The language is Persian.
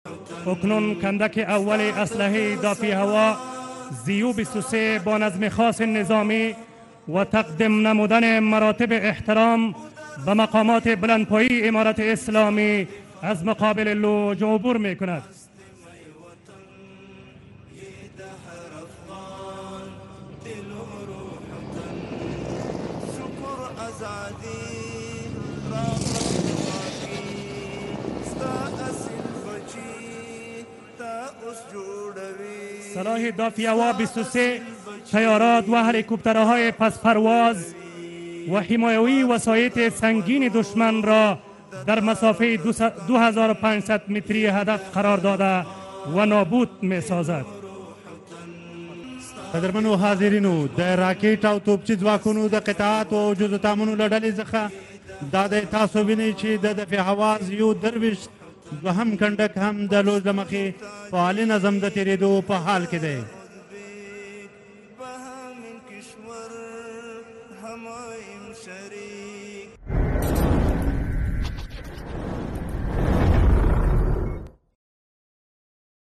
اکنون کندک اول اسلحه دافع هوا زیو 23 با نظم خاص نظامی و تقدیم نمودن مراتب احترام به مقامات بلندپایی امارت اسلامی از مقابل لوج عبور می کند. سلاح دافع هوا 23 طیارات و هلیکوپترهای پس پرواز و حمایوی وسایط سنگین دشمن را در مسافه 2500 متری هدف قرار داده و نابود می سازد. قدرمنو حاضرینو د راکټ او توپچي ځواکونو د قطعات او جزو تامونو له ډلې څخه دا د تاسو وینئ چې د دفاع هواز یو درویشت دوهم کنډک هم د لوز له مخې په عالي نظم د تېرېدو په حال کې دی. همایم شریک